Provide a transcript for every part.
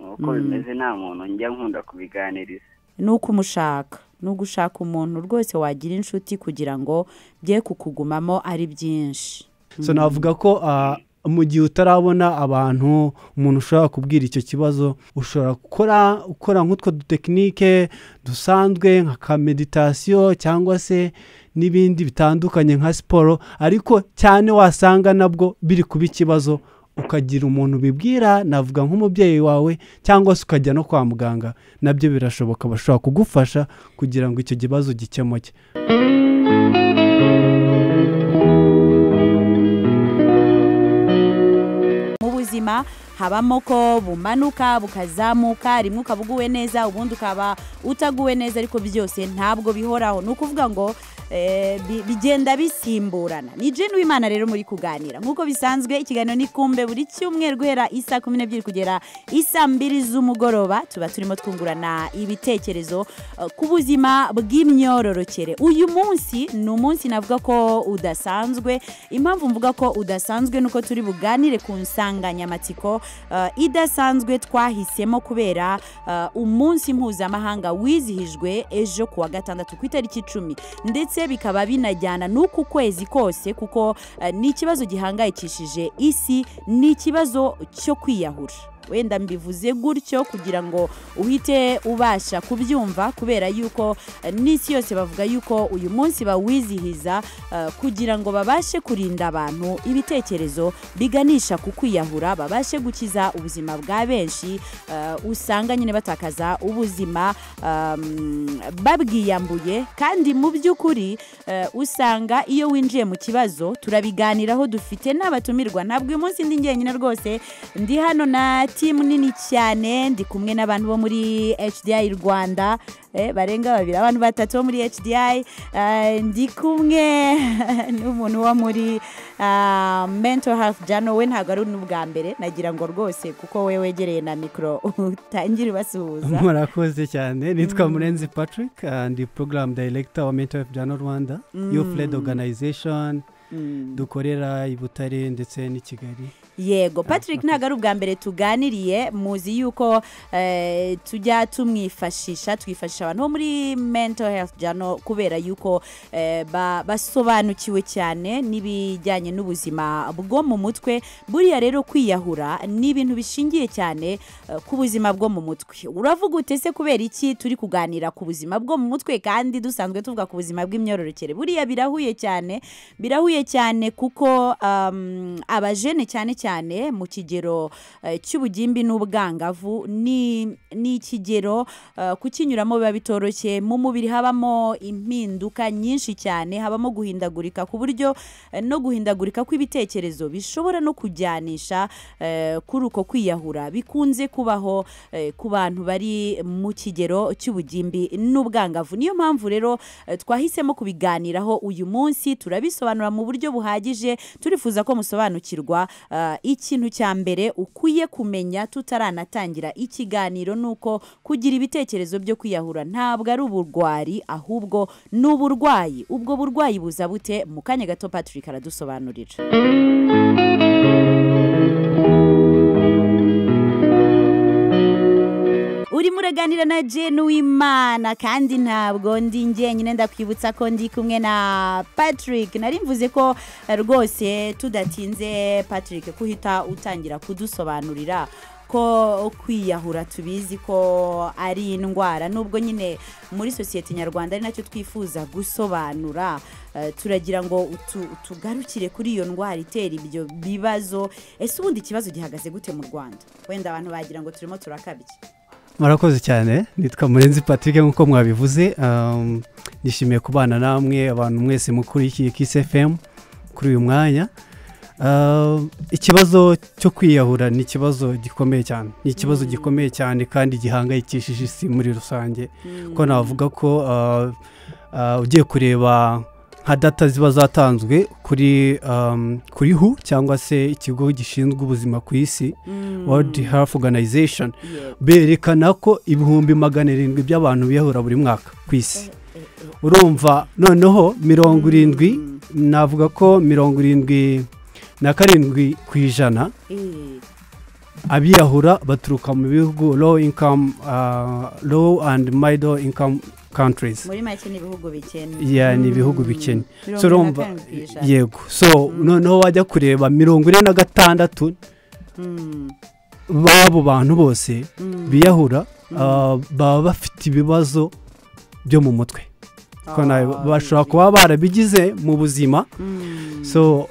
nuko bimeze nta muntu njya nkunda kubiganiriza nuko umushaka nugushaka umuntu rwose wagira inshuti kugira ngo bye kukugumamo ari byinshi so navuga ko mu gihe utarabona abantu umuntu ushobora kubwira icyo kibazo ushobora ukora nk'utwo dutekinike dusanzwe nka meditation cyangwa se n'ibindi bitandukanye nka siporo ariko cyane wasanga nabwo biri kuba ikibazo ukagira umuntu bibwira navuga nk'umubyeyi wawe cyangwa se ukajya no kwa muganga nabyo birashoboka bashobora kugufasha kugira ngo icyo kibazo gikemuke mu buzima habamo ko bumanuka bukazamuka rimwe ukabuguwe neza ubundi ukaba utaguwe neza ariko byose ntabwo bihoraho nukuvuga ngo bigenda bisimburana ni Jane w'Imana rero muri kuganira nkuko bisanzwe ikiganiro ni Kumbe buri cyumweru guhera isa 12 kugera isa 2 z'umugoroba tuba turimo twungurana ibitekerezo ku buzima bw'imyororokere uyu munsi ni umunsi navuga ko udasanzwe impamvu mvuga ko udasanzwe nuko turi buganire ku nsanganyamatsiko idasanzwe twahisemo kubera umunsi mpuzamahanga wizihijwe ejo kuwa gatandatu ku itariki 10 ndetse bikaba binajyana n'uku kwezi kose kuko ni ikibazo gihangayikishije isi ni ikibazo cyo kwiyahura wenda mbivuze gutyo kugira ngo uhite ubasha kubyumva kubera yuko n'isi yose bavuga yuko uyu munsi bawizihiza kugira ngo babashe kurinda abantu ibitekerezo biganisha ku kwiyahura babashe gukiza ubuzima bwa benshi usanga nyine batakaza ubuzima babwiyambuye kandi mu by'ukuri usanga iyo winjiye mu kibazo turabiganiraho dufite n'abatumirwa ntabwo uyu munsi ndi njyenyine rwose ndi hano na timu nini cyane ndi kumwe n'abantu bo muri HDI Rwanda barenga babiri abantu batatu bo muri HDI ndi kumwe n'umuntu wo muri mental health journal we ntabwo ari n'ubwa mbere nagira ngo rwose kuko we wegereye na mikro utangire basuhuza murakoze cyane nitwa Murenzi Patrick ndi program director wa mental health journal Rwanda youth led organization dukorera i Butare ndetse n'i Kigali yego Patrick ntago ari ubwa mbere tuganiriye muzi yuko tujya twifashisha abantu bo muri mental health journal kubera yuko basobanukiwe cyane n'ibijyanye n'ubuzima bwo mu mutwe buriya rero kwiyahura ni ibintu bishingiye cyane ku buzima bwo mu mutwe uravuga utese kubera iki turi kuganira ku buzima bwo mu mutwe kandi dusanzwe tuvuga ku buzima bw'imyororokere buriya birahuye cyane kuko abajene cyane mu kigero cy'ubugimbi n'ubwangavu ni ikigero kukinyuramo biba bitoroshye mu mubiri habamo impinduka nyinshi cyane habamo guhindagurika ku buryo no guhindagurika kw'ibitekerezo bishobora no kujyanisha kuri uko kwiyahura bikunze kubaho ku bantu bari mu kigero cy'ubugimbi n'ubwangavu niyo mpamvu rero twahisemo kubiganiraho uyu munsi turabisobanura mu buryo buhagije turifuza ko musobanukirwa ikintu cya mbere ukwiye kumenya tutaranatangira ikiganiro nuko kugira ibitekerezo byo kwiyahura ntabwo ari uburwayi ahubwo ni uburwayi ubwo burwayi buza bute mu kanya gato Patrick aradusobanurira uri muraganira na Jane w'Imana kandi ntabwo ndi njyenyine ndakwibutsa ko ndi kumwe na Patrick nari mvuze ko rwose tudatinze Patrick kuhita utangira kudusobanurira ko kwiyahura tubizi ko ari indwara nubwo nyine muri societe nyarwanda ari nacyo twifuza gusobanura turagira ngo tugarukire kuri iyo ndwara itera ibyo bibazo ese ubundi ikibazo gihagaze gute mu Rwanda wenda abantu bagira ngo turimo turakabye murakoze cyane nitwa Murenzi Patrick nk'uko mwabivuze nishimiye kubana namwe abantu mwese mukuri iki Kiss FM kuri uyu mwanya ikibazo cyo kwiyahura ni ikibazo gikomeye cyane ni ikibazo gikomeye cyane kandi gihangayikishije isi muri rusange ko navuga ko ugiye kureba nka data ziba zatanzwe kuri WHO cyangwa se ikigo gishinzwe ubuzima ku isi World Health Organization berekana ko 700,000 by'abantu biyahura buri mwaka ku isi urumva noneho 70 navuga ko 77% abiyahura baturuka mu bihugu low and middle income countries. muri make ni ibihugu bikennye. Ni ibihugu bikennye. So urumva yego. So noneho wajya kureba 46 babo bantu bose biyahura baba bafite ibibazo byo mu mutwe. Bashobora kuba barabigize mu buzima. So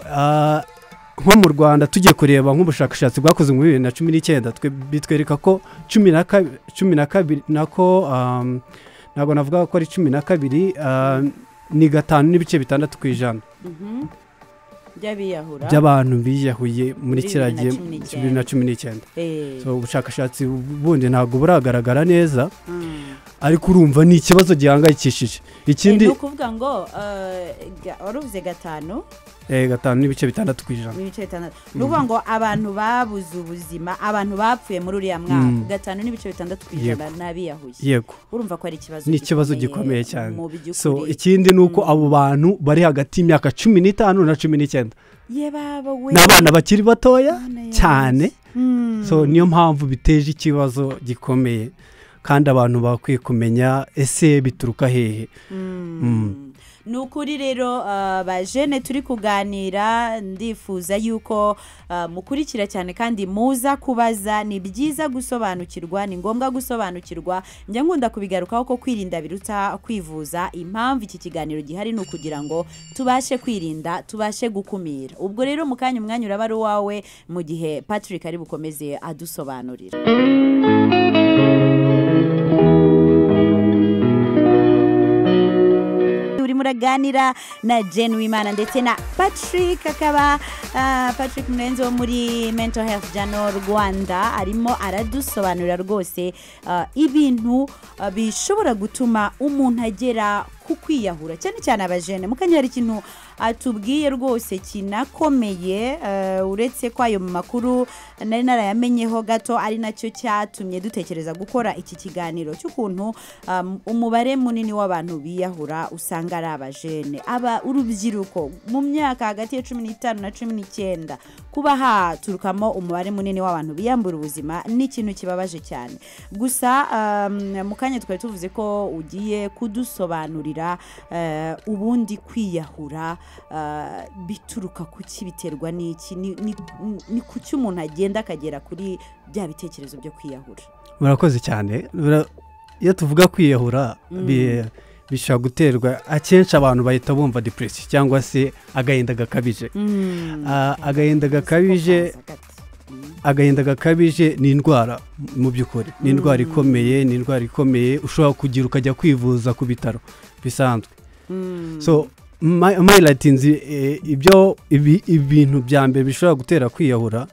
nko mu Rwanda tugiye kureba nk'ubushakashatsi bwakoze mu 2019 bitwereka ko 12 nako ntabwo navuga ko ari 12 ni 5.6% by'abantu biyahuye muri kiragiye 2019. So ubushakashatsi bundi ntabwo buragaragara neza, ariko urumva ni ikibazo gihangayikishije. Ikindi no kuvuga ngo waruvuze 5 5.6%. nuvuga ngo abantu babuze ubuzima, abantu bapfuye muri uriya mwaka 5.6% nabiyahuye. Yego. Urumva ko ari ikibazo. Ni ikibazo gikomeye cyane. So ikindi nuko abo bantu bari hagati y'imyaka 15 na 19. N'abana bakiri batoya cyane. So niyo mpamvu biteje ikibazo gikomeye, kandi abantu bakwiye kumenya ese bituruka hehe. Nukuri rero bajene turi kuganira, ndifuza yuko mukurikira cyane kandi muza kubaza. Ni byiza gusobanukirwa, ni ngombwa gusobanukirwa. Njya nkunda kubigarukaho ko kwirinda biruta kwivuza. Impamvu iki kiganiro gihari ni ukugira ngo tubashe kwirinda, tubashe gukumira. Ubwo rero mu kanya umwanya uraba ari wawe, mu gihe Patrick ari bukomeze adusobanurira. Muraganira na Jane Wimana ndetse na Patrick, akaba Patrick Mrenzi wo muri Mental Health Journal Rwanda, arimo aradusobanurira rwose ibintu bishobora gutuma umuntu agera ku kwiyahura, cyane cyane abajene. Mukanya hari ikintu atubwiye rwose kinakomeye, uretse ko ayo makuru nari narayamenyeho gato, ari nacyo cyatumye dutekereza gukora iki kiganiro cy'ukuntu umubare munini w'abantu biyahura usanga ari abajene, urubyiruko mu myaka hagati ya 15 na 19. Kuba haturukamo umubare munini w'abantu biyambura ubuzima ni ikintu kibabaje cyane. Gusa mukanya twari tuvuze ko ugiye kudusobanurira ubundi kwiyahura bituruka kuki, biterwa n'iki, ni kuki umuntu agenda akagera kuri bya bitekerezo byo kwiyahura. Murakoze cyane. Iyo tuvuga kwiyahura bishobora guterwa, akenshi abantu bahita bumva depression cyangwa se agahinda gakabije. Agahinda gakabije ni indwara mu by'ukuri, ni indwara ikomeye, ushobora kugira ukajya kwivuza ku bitaro bisanzwe. So mayiratinzi ibintu bya mbere bishobora gutera kwiyahura,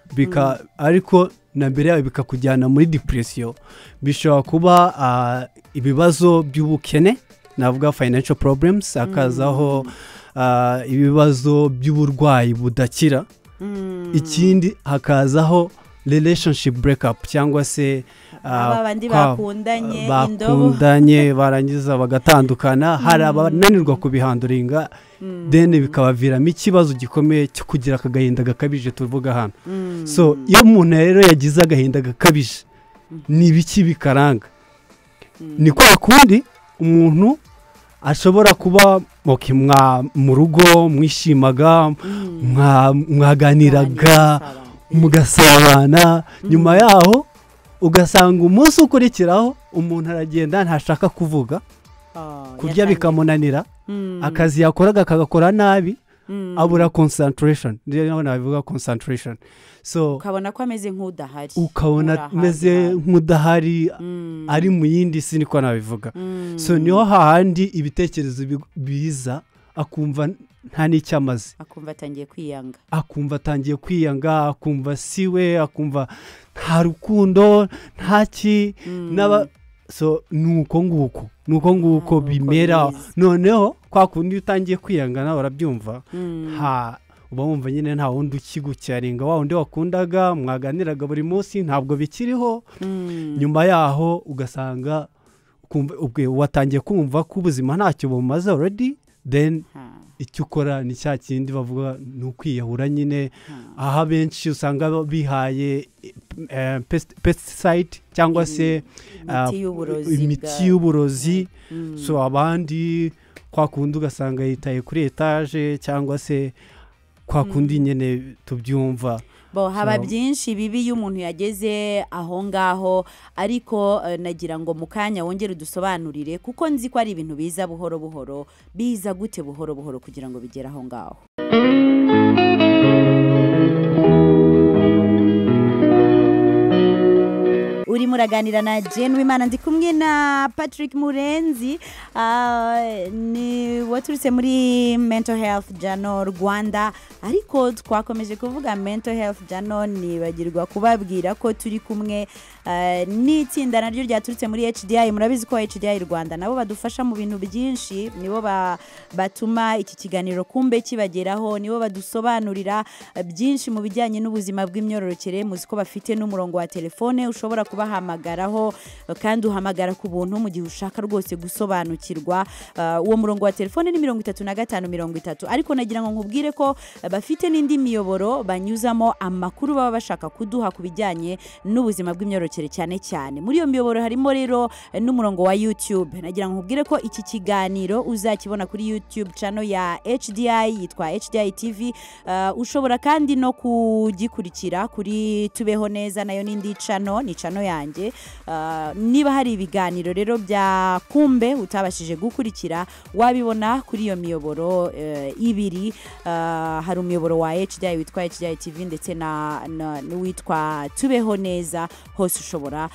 ariko na mbere yawe bikakujyana muri depression. Bishobora kuba ibibazo by'ubukene, navuga financial problems, akazaho ibibazo by'uburwayi budakira. Ikindi hakazaho relationship breakup, cyangwa se abandi bakundanye barangiza bagatandukana, hari abananirwa kubihanduringa, then bikabaviramo ikibazo gikomeye cyo kugira akagahinda gakabije tuvuga hano. So iyo umuntu rero yagize agahinda gakabije, ni ibiki bikaranga? Ni kwa kundi umuntu ashobora kuba mu rugo mwishimaga, mwaganiraga, mugasabana, nyuma yaho ugasanga umunsi ukurikiraho umuntu aragenda ntashaka kuvuga, kurya bikamunanira, akazi yakoraga kagakora nabi, abura concentration. Ndiyo nabivuga concentration. So ukabona ko ameze nk'udahari, ari mu yindi si, niko nabivuga. So niho hahandi ibitekerezo biza, akumva nta n'icyamaze, akumva atangiye kwiyanga, akumva siwe, akumva nta rukundo, ntaki so nuko nguko bimera. Noneho kwa kundi utangiye kwiyanga nawe urabyumva, uba wumva nyine nta wundi ukigucyaringa, wa wundi wakundaga mwaganiraga buri munsi ntabwo bikiriho. Nyuma yaho ugasanga ubwe watangiye kumva ko ubuzima ntacyo bumaze already, then icyo ukora ni cya kindi bavuga ni ukwiyahura nyine. Aha benshi usanga bihaye pesticide cyangwa se imiti y'uburozi so abandi kwa kundi ugasanga yitaye kuri etaje cyangwa se kwa kundi nyene tubyumva haba byinshi bibi iyo umuntu yageze aho ngaho ariko nagira ngo mu kanya wongere udusobanurire kuko nzi ko ari ibintu biza buhoro buhoro biza gute buhoro buhoro kugira ngo bigere aho ngaho. uri muraganira na Jane Wimana ndi kumwe na Patrick Murenzi ni waturutse muri Mental Health Journal Rwanda ariko twakomeje kuvuga Mental Health Journal nibagirwa kubabwira ko turi kumwe n'itsinda naryo ryaturutse muri HDI. Murabizi ko HDI Rwanda nabo badufasha mu bintu byinshi, nibo batuma iki kiganiro Kumbe kibageraho, nibo badusobanurira byinshi mu bijyanye n'ubuzima bw'imyororokere. Muzi ko bafite n'umurongo wa telefone ushobora kubahamagaraho kandi uhamagara ku buntu mu gihe ushaka rwose gusobanukirwa. Uwo murongo wa telefone ni 3550, ariko nagira ngo nkubwire ko bafite n'indi miyoboro banyuzamo amakuru baba bashaka kuduha ku bijyanye n'ubuzima bw'imyororokere cyane cyane. Muri iyo miyoboro harimo rero n'umurongo wa YouTube. Nagira ngo nkubwire ko iki kiganiro uzakibona kuri YouTube channel ya HDI yitwa HDI TV. Ushobora kandi no kugikurikira kuri Tubeho Neza, nayo n'indi channel, ni channel yanjye. Niba hari ibiganiro rero bya Kumbe utabashije gukurikira wabibona kuri iyo miyoboro ibiri. Hari umuyoboro wa HDI witwa HDI TV ndetse na witwa Tubeho Neza. Hose ushobora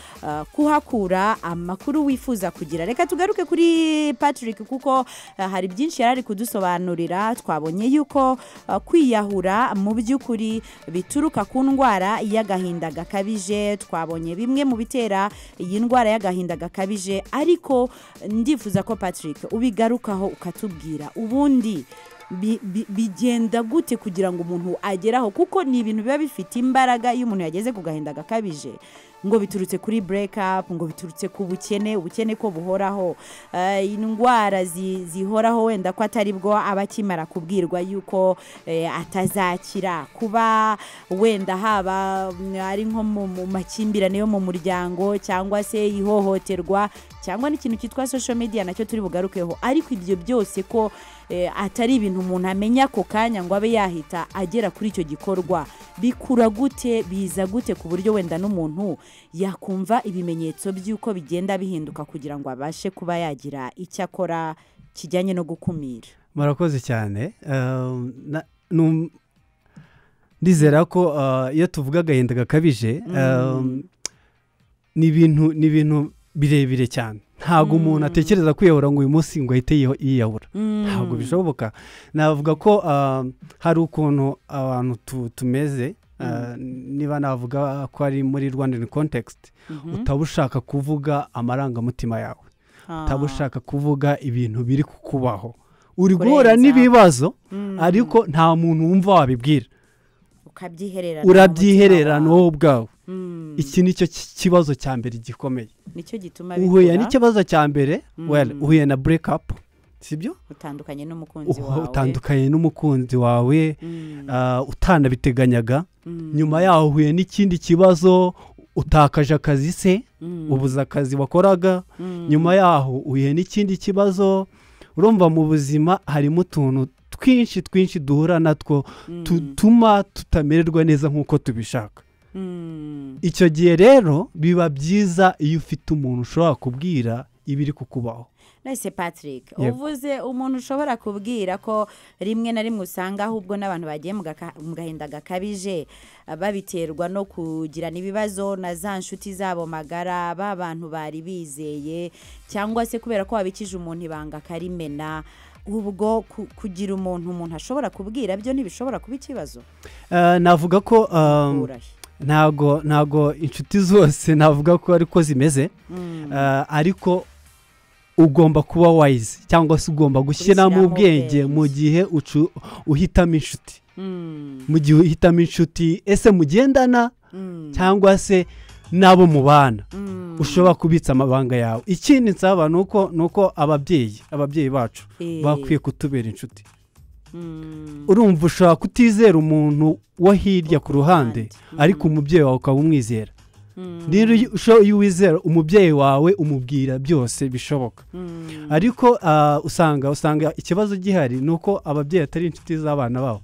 kuhakura amakuru wifuza kugira. Reka tugaruke kuri Patrick kuko hari byinshi yarari kudusobanurira. Twabonye yuko kwiyahura mu by'ukuri bituruka ku ndwara y'agahinda gakabije. Twabonye bimwe mu bitera iyi ndwara y'agahinda gakabije, ariko ndifuza ko Patrick ubigarukaho ukatubwira ubundi bigenda gute kugira ngo umuntu ageraho, kuko ni ibintu biba bifite imbaraga iyo umuntu yageze ku gahinda gakabije. Ngo biturutse kuri break up, ngo biturutse ku ubukene ko buhoraho, indwara zihoraho wenda ko atari bwo abakimara kubwirwa yuko atazakira, kuba wenda haba ari nko mu makimbirane yo mu muryango cyangwa se ihohoterwa cyangwa n'ikintu cyitwa social media nacyo turi bugarukeho. Ariko ibyo byose ko atari ibintu umuntu amenya ko kanya ngo abe yahita agera kuri icyo gikorwa, bikura gute, biza gute ku buryo wenda n'umuntu yakumva ibimenyetso by'uko bigenda bihinduka kugira ngo abashe kuba yagira icyo akora kijyanye no gukumira. Murakoze cyane. Ndizera ko iyo tuvuga agahinda gakabije ni ibintu birebire cyane. Ntabwo umuntu atekereza kwiyahura ngo uyu munsi ngo ahite yiyahura, ntabwo bishoboka. Navuga ko hari ukuntu abantu tumeze, niba navuga ko ari muri Rwandan context, utabushaka kuvuga amarangamutima yawe, utabushaka kuvuga ibintu biri kukubaho, uri guhura n'ibibazo ariko nta muntu wumva wabibwira, urabyihererana wowe ubwawe. Iki nicyo kibazo cya mbere gikomeye, nicyo gituma uhuye n'ikibazo cya mbere. Uhuye na break up, sibyo? Utandukanye n'umukunzi wawe utanabiteganyaga. Nyuma yaho uhuye n'ikindi kibazo, utakaje akazi se, ubuza akazi wakoraga. Nyuma yaho uhuye n'ikindi kibazo. Urumva mu buzima harimo utuntu twinshi duhura natwo tutuma tutamererwa neza nk'uko tubishaka. Icyo gihe rero biba byiza iyo ufite umuntu ushobora kubwira ibiri kukubaho. Nese Patrick, uvuze umuntu ushobora kubwira ko rimwe na rimwe usanga ahubwo n'abantu bagiye mu gahinda gakabije babiterwa no kugirana ibibazo na za nshuti zabo magara, b'abantu bari bizeye, cyangwa se kubera ko wabikije umuntu ibanga karimena. Ubwo kugira umuntu ashobora kubwira byo ntibishobora kuba ikibazo. Navuga ko ntago inshuti zose navuga ko ariko zimeze, ariko ugomba kuba wise cyangwa se ugomba gushyiramo ubwenge mu gihe uhitamo inshuti. Mu gihe uhitamo inshuti ese mugendana cyangwa se nabo mubana, ushobora kubitsa amabanga yawe. Ikindi nsaba nuko ababyeyi bacu bakwiye kutubera inshuti. Urumva ushobora kutizera umuntu wo hirya ku ruhande, ariko umubyeyi wawe ukaba umwizera. rero iyo wizera umubyeyi wawe umubwira byose bishoboka ariko usanga ikibazo gihari ni uko ababyeyi atari inshuti z'abana babo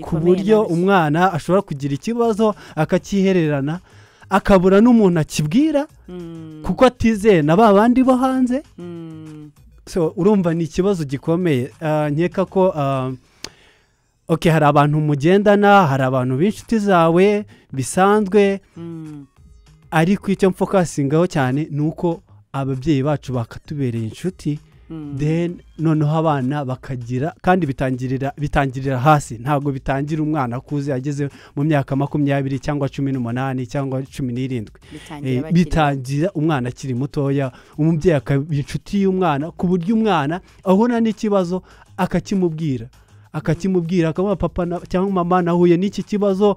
ku buryo umwana ashobora kugira ikibazo akakihererana akabura n'umuntu akibwira kuko atizeye na ba bandi bo hanze urumva ni ikibazo gikomeye nkeka ko hari abantu mugendana hari abantu b'inshuti zawe bisanzwe ariko icyo mfokasingaho cyane ni uko ababyeyi bacu bakatubereye inshuti noneho abana bakagira kandi bitangirira hasi ntabwo bitangira umwana akuze ageze mu myaka 20 cyangwa 18 cyangwa 17 bitangira umwana akiri mutoya umubyeyi akaba inshuti y'umwana ku buryo umwana ahura n'ikibazo akakimubwira akamuha papa cyangwa mama nahuye n'iki kibazo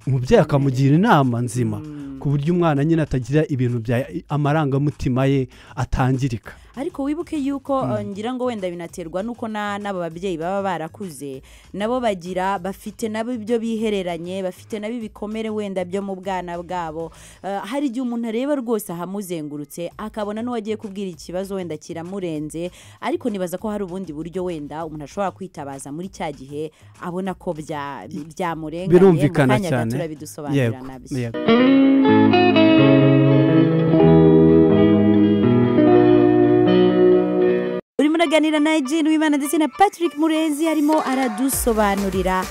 umubyeyi akamugira inama nzima ku buryo umwana nyine atagira ibintu bya amarangamutima ye atangirika ariko wibuke yuko ngira ngo wenda binaterwa nuko n'abo babyeyi baba barakuze nabo bafite nabo ibyo bihereranye bafite nabo ibikomere wenda byo mu bwana bwabo hari igihe umuntu areba rwose ahamuzengurutse akabona n'uwagiye kubwira ikibazo wenda kiramurenze ariko nibaza ko hari ubundi buryo wenda umuntu ashobora kwitabaza muri cya gihe abona ko byamurenganye birumvikana cyane turabidusobanurira nabyo urimo uraganira na Jane Wimana ndetse na Patrick Murezi arimo aradusobanurira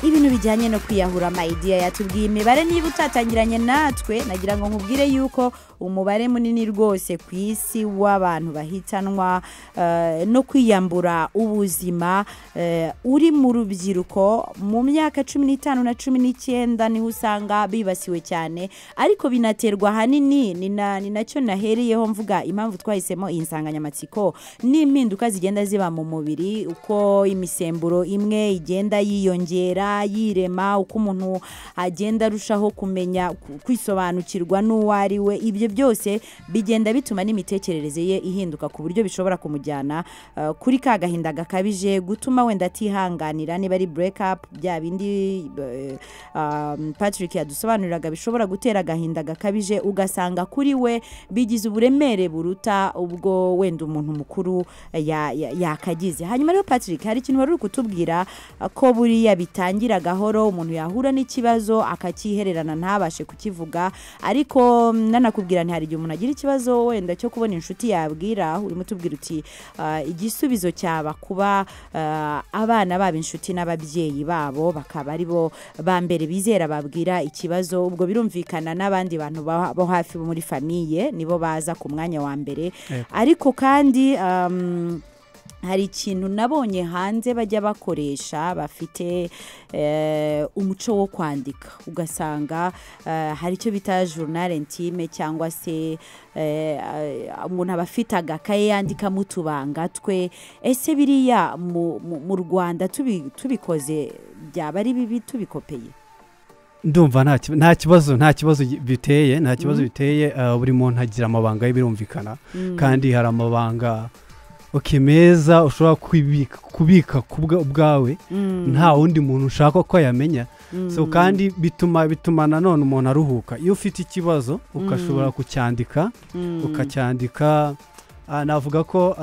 ibintu bijyanye no kwiyahura idea yatubwiye imibare niba utatangiranye natwe nagira ngo nkubwire yuko umubare munini rwose ku isi w'abantu bahitanwa no kwiyambura ubuzima uri mu rubyiruko mu myaka 15 na 19 niho usanga bibasiwe cyane ariko binaterwa hanini ni nacyo nahereyeho mvuga impamvu twahisemo iyi nsanganyamatsiko n'impinduka zigenda ziba mu mubiri uko imisemburo imwe igenda yiyongera yirema uko umuntu agenda arushaho kumenya kwisobanukirwa n'uwariwe ibyo byose bigenda bituma n'imitekerereze ye ihinduka ku buryo bishobora kumujyana kuri ka gahinda gakabije gutuma wenda atihanganira niba ari break up bya bindi Patrick yadusobanuriraga bishobora gutera agahinda gakabije ugasanga kuri we bigize uburemere buruta ubwo wenda umuntu mukuru yakagize hanyuma rero Patrick hari ikintu wari kutubwira ko buriya bitangira gahoro umuntu yahura n'ikibazo akakihererana ntabashe kukivuga ariko nanakubwira hari igihe umuntu agira ikibazo wenda cyo kubona inshuti yabwira urimo tubwira uti igisubizo cyaba kuba abana babo inshuti n'ababyeyi babo bakaba ari bo ba mbere bizera babwira ikibazo ubwo birumvikana n'abandi bantu bo hafi muri famiye nibo baza ku mwanya wa mbere ariko kandi hari ikintu nabonye hanze bajya bakoresha bafite umuco wo kwandika ugasanga hari icyo bita journal intime cyangwa se umuntu abafite agakaye yandikamo utubanga twe ese biriya mu Rwanda tubikoze byaba ari bibi tubikopeye ndumva nta kibazo biteye buri muntu agira amabanga ye birumvikana kandi hari amabanga meza ushobora kubika ubwawe nta wundi muntu ushaka ko yamenya kandi bituma nanone umuntu aruhuka iyo ufite ikibazo ukashobora ukacyandika navuga ko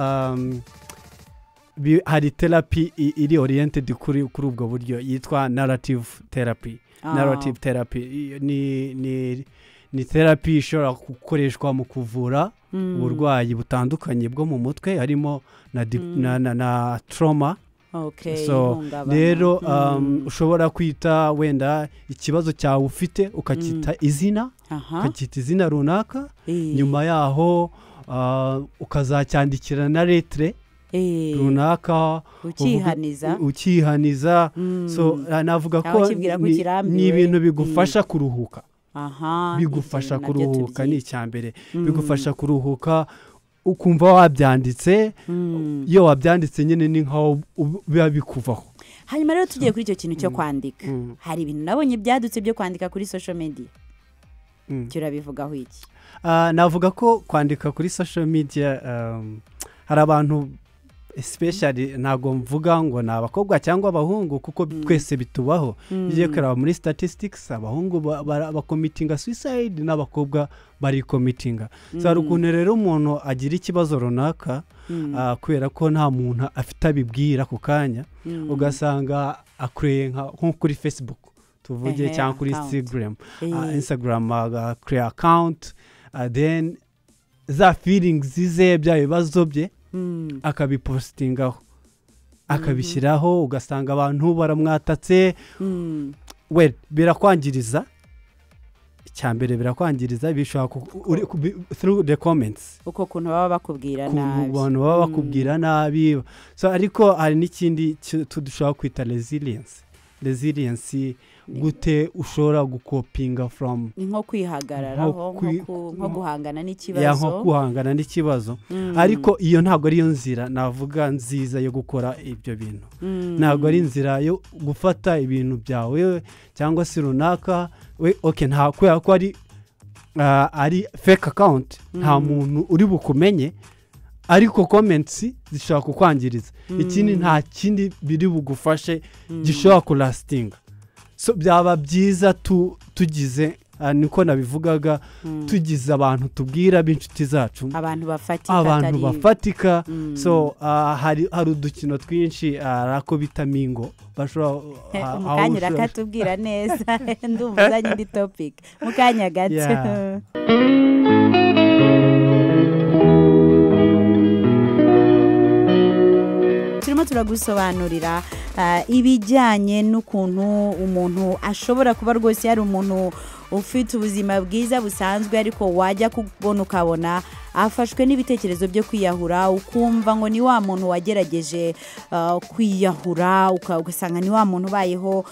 hari therapy iri oriented kuri ubwo buryo yitwa narrative therapy ni therapy ishobora gukoreshwa mu kuvura uburwayi butandukanye bwo mu mutwe harimo na trauma rero ushobora kwita wenda ikibazo cyawe ufite ukacyita izina runaka nyuma yaho ukazacyandikira na letre runaka ukihaniza navuga ko ni ibintu bigufasha kuruhuka bigufasha kuruhuka ni icyambere bigufasha kuruhuka ukumva wabyanditse iyo wabyanditse nyine ni nkaho biba bikuvaho hanyuma rero tugiye kuri icyo kintu cyo kwandika hari ibintu nabonye byadutse byo kwandika kuri social media turabivugaho iki navuga ko kwandika kuri social media hari abantu especially ntago mvuga ngo ni abakobwa cyangwa abahungu kuko twese bitubaho igiye kureba muri statistics abahungu bakomitinga suicide n'abakobwa bari komitinga hari ukuntu rero umuntu agira ikibazo runaka kubera ko nta muntu afite abibwira ku kanya ugasanga akreye nko kuri Facebook tuvuge cyangwa kuri Instagram create account then za feelings zize bya bibazo bye akabipostingaho akabishyiraho ugasanga abantu baramwatatse birakwangiriza cyambere birakwangiriza bishaka through the comments uko kuntu baba bakubwira nabi abantu baba bakubwira nabi so ariko hari n'ikindi tudushaka kwita resilience gute ushobora gukopinga from nko kwihagararaho nko guhangana n'ikibazo nko guhangana n'ikibazo ariko iyo ntabwo ari yo nzira navuga nziza yo gukora ibyo bintu ntabwo ari inzira yo gufata ibintu byawe cyangwa se runaka nta kubera ko ari fake account nta muntu uri bukumenye ariko comments zishobora kukwangiriza ikindi nta kindi biri bugufashe gishobora kulastinga so byaba byiza tugize niko nabivugaga tugize abantu tubwira b'inshuti zacu abantu bafatika so hari udukino twinshi arako bitamingo bashobora mukanyira katubwira neza ndumva uzanye indi topic mukanya gato turagusobanurira ibijyanye n'ukuntu umuntu ashobora kuba rwose yari umuntu ufite ubuzima bwiza busanzwe ariko wajya kubona ukabona afashwe n'ibitekerezo byo kwiyahura ukumva ngo ni wa muntu wagerageje kwiyahura ugasanga ni wa muntu ubayeho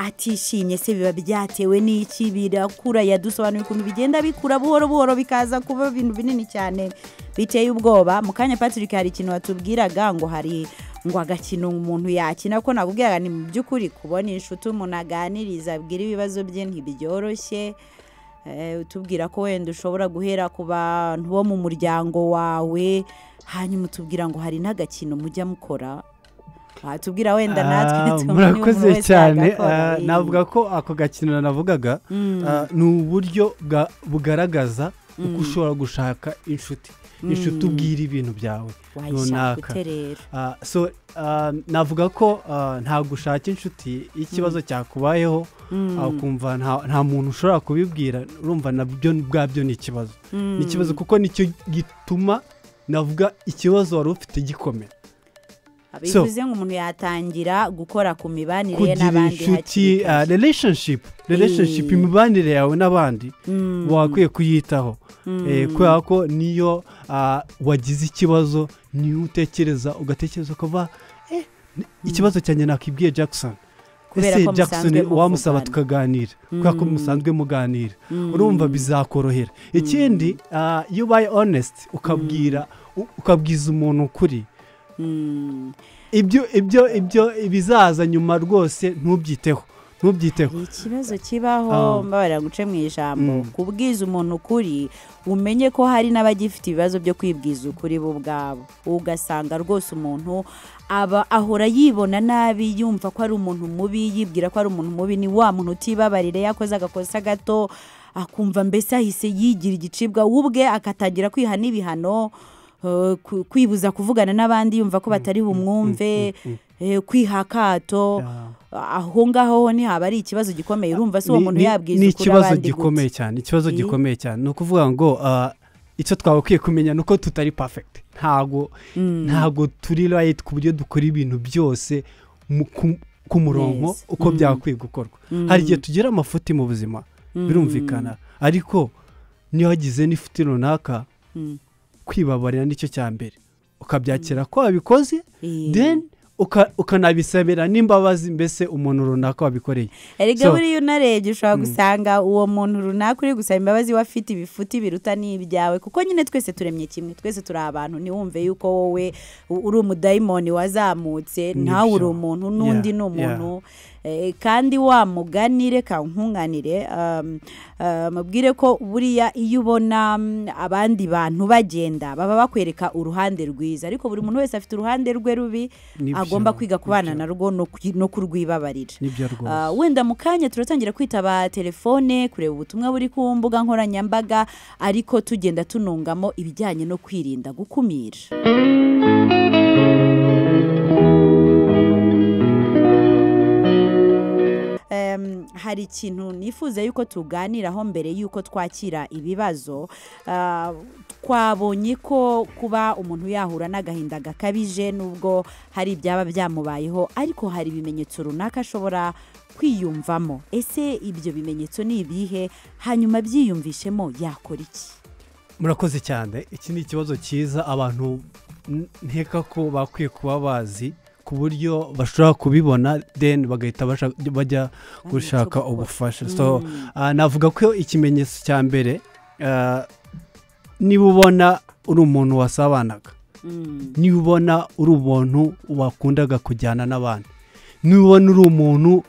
atishimye se biba byatewe n'iki birakura yadusobanuye ukuntu bigenda bikura buhoro buhoro bikaza kuba ibintu binini cyane biteye ubwoba mu kanya Patrick hari ikintu watubwiraga ngo hari ngo agakino umuntu yakina ko nakubwiraga ni mu by'ukuri kubona inshuti umuntu aganiriza abwira ibibazo bye ntibyoroshye utubwira ko wenda ushobora guhera ku bantu bo mu muryango wawe hanyuma utubwira ngo hari n'agakino mujya mukora tubwira wenda natwe murakoze cyane navuga ko ako gakino navugaga ni uburyo bugaragaza uko ushobora gushaka inshuti ubwira ibintu byawe runaka so navuga ko nta gushaka inshuti ikibazo cyakubayeho ukumva nta muntu ushobora kubibwira urumva nabyo ubwabyo ni ikibazo kuko nicyo gituma navuga ikibazo wari ufite gikomera bivuze ngo umuntu yatangira gukora ku mibanire n'abandi hakiri relationship imibanire yawe n'abandi wakwiye kuyitaho kubera ko niyo wagize ikibazo niyo utekereza ugatekereza ukava ikibazo cyanjye nakibwiye Jackson Jackson wamusaba tukaganira kubera ko musanzwe muganira urumva bizakorohera ikindi iyo ubaye honest ukabwiza umuntu ukuri ibyo ibizaza nyuma rwose ntubyiteho ikibazo kibaho mbabara guce mu ijambo kubwiza umuntu ukuri umenye ko hari n'abagifite ibibazo byo kwibwiza ukuri bo ubwabo ugasanga rwose umuntu aba ahora yibona nabi yumva ko ari umuntu mubi yibwira ko ari umuntu mubi ni wa muntu utibabarire yakoze agakosa gato akumva mbese ahise yigira igicibwa ubwe akatagira kwiha n'ibihano kwibuza kuvugana n'abandi yumva ko batari bumwumve kwihakato aho ngaho ni haba ari ikibazo gikomeye urumva se uwo muntu yabwiza ukuri abandi ikibazo gikomeye cyane ni ukuvuga ngo icyo twabakwiye kumenya nuko tutari perfect ntago turi right ku buryo dukora ibintu byose ku murongo uko byakwiye gukorwa hari igihe tugira amafuti mu buzima birumvikana ariko niyo wagize n'ifuti runaka kwibabarira nicyo cya mbere ukabyakira ko wabikoze then ukanabisabira n'imbabazi mbese umuntu runaka wabikoreye. Erega buriya unarebye ushobora gusanga uwo muntu runaka uri gusaba imbabazi wafite ibifuti biruta n'ibyawe, kuko nyine twese turemye kimwe, twese turi abantu. Ntiwumve yuko wowe uri umudayimoni wazamutse, nawe uri umuntu n'undi ni umuntu. Kandi wamuganire kankunganire mubwire ko buriya iyo ubona abandi bantu bagenda baba bakwereka uruhande rwiza, ariko buri muntu wese afite uruhande rwe rubi agomba kwiga kubana narwo no kurwibabarira. Wenda mu kanya turatangira kwitaba telefone kureba ubutumwa buri ku mbuga nkoranyambaga, ariko tugenda tunungamo ibijyanye no kwirinda gukumira. Hari ikintu nifuza yuko tuganiraho mbere yuko twakira ibibazo. Twabonye ko kuba umuntu yahura n'agahinda gakabije nubwo hari ibyaba byamubayeho, ariko hari ibimenyetso runaka ashobora kwiyumvamo. Ese ibyo bimenyetso ni ibihe? Hanyuma byiyumvishemo yakora iki? Murakoze cyane. Iki ni ikibazo cyiza abantu nkeka ko bakwiye kuba bazi, ku buryo bashobora kubibona then bagahita bajya gushaka ubufasha. So navuga ko ikimenyetso cya mbere, niba ubona uri umuntu wasabanaga, niba ubona uri umuntu wakundaga kujyana n'abandi, niba ubona uri umuntu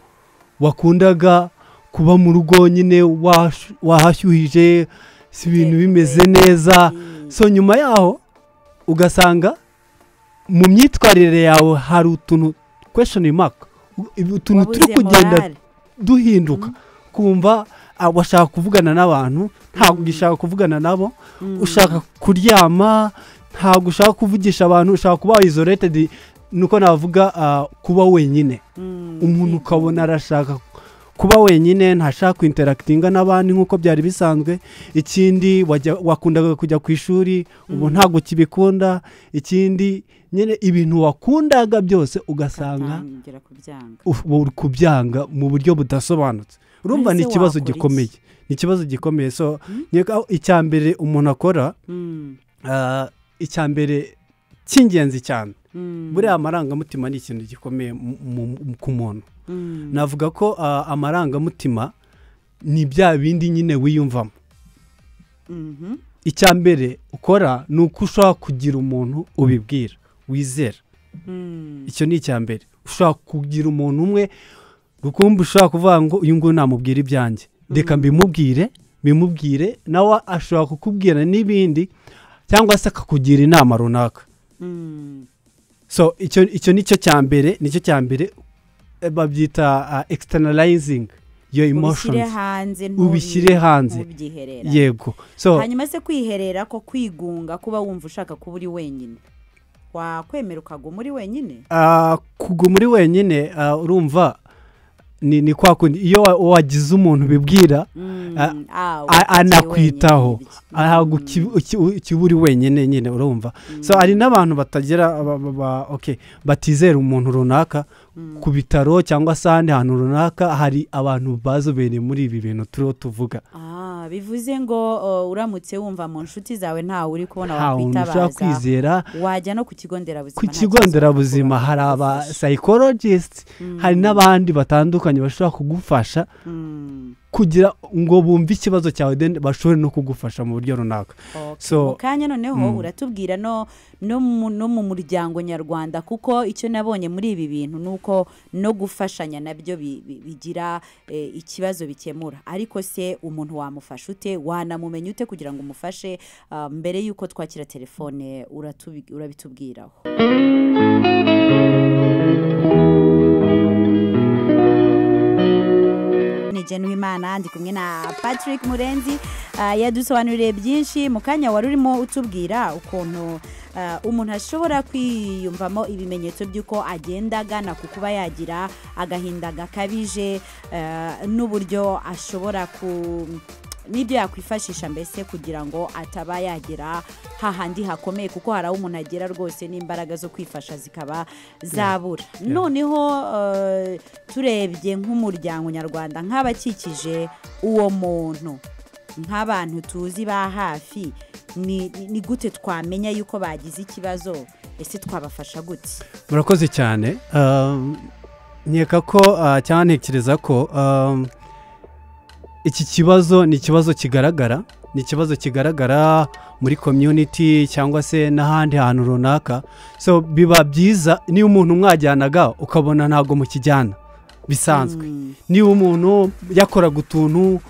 wakundaga kuba mu rugo nyine wahashyuhije, si ibintu bimeze neza, so nyuma yaho ugasanga mu myitwarire yawe hari utuntu question mark, utuntu turi kugenda duhinduka, kumva washaka kuvugana n'abantu ntabwo ugishaka kuvugana nabo, ushaka kuryama ntabwo ushaka kuvugisha abantu, ushaka kuba isolated, nuko navuga kuba wenyine. Umuntu ukabona arashaka kuba wenyine, ntashaka interactinga n'abandi nkuko byari bisanzwe. Ikindi wakundaga kujya ku ishuri, ubu ntabwo kibikunda. Ikindi nyine ibintu wakundaga byose ugasanga uri kubyanga mu buryo budasobanutse. Urumva ni ikibazo gikomeye, ni ikibazo gikomeye. So icya mbere umuntu akora, icya mbere cy'ingenzi cyane, buriya amarangamutima ni ikintu gikomeye ku muntu. Navuga ko amarangamutima ni bya bindi nyine wiyumvamo. Icya mbere ukora ni uko ushobora kugira umuntu ubibwira wizera. Icyo ni icya mbere. Ushobora kugira umuntu umwe rukumbi, ushobora kuvuga ngo uyu nguyu namubwira ibyanjye, reka mbimubwire nawe ashobora kukubwira n'ibindi, cyangwa se akakugira inama runaka. So icyo nicyo cya mbere, nicyo cya mbere babyita externalizing your emotions, ubishyire hanze. Yego. So hanyuma se kwiherera ko kwigunga, kuba wumva ushaka kuba uri wenyine, wakwemera ukaguma uri wenyine? Kuguma uri wenyine, urumva ni kwa kundi iyo wagize umuntu bibwira anakwitaho, ntabwo kiburi wenyine nyine, urumva. So hari n'abantu batagira batizera umuntu runaka ku bitaro cyangwa se ahandi hantu runaka. Hari abantu bazobereye muri ibi bintu turiho tuvuga. Bivuze ngo uramutse wumva mu nshuti zawe ntawe uri kubona wakwitabaza, wajya no ku kigo nderabuzima. Ku kigo nderabuzima hari aba psychologists, hari n'abandi batandukanye bashobora kugufasha kugira ngo bumve ikibazo cyawe, then bashobore no kugufasha mu buryo runaka. So kanya noneho uratubwira no mu muryango nyarwanda, kuko icyo nabonye muri ibi bintu nuko no gufashanya nabyo bigira ikibazo bikemura. Ariko se umuntu wamufasha ute, wanamumenya ute kugira ngo umufashe? Mbere yuko twakira telefone urabitubwiraho. Imana ndi kumwe na Patrick Murenzi, yadusobanuriye byinshi. Mu kanya wari urimo utubwira ukuntu umuntu ashobora kwiyumvamo ibimenyetso by'uko agenda agana ku kuba yagira agahinda gakabije, n'uburyo ashobora n'ibyo yakwifashisha mbese kugira ngo ataba yagira hahandi hakomeye, kuko hari aho umuntu agera rwose n'imbaraga zo kwifasha zikaba zabura. Noneho turebye nk'umuryango nyarwanda, nk'abakikije uwo muntu, nk'abantu tuzi ba hafi, ni gute twamenya yuko bagize ikibazo ese twabafasha gute? murakoze cyane. nkeka ko cyangwa ntekereza ko iki kibazo ni ikibazo kigaragara muri community cyangwa se n'ahandi hantu runaka. So biba byiza niba umuntu mwajyanaga ukabona ntago mukijyana bisanzwe, niba umuntu yakoraga utuntu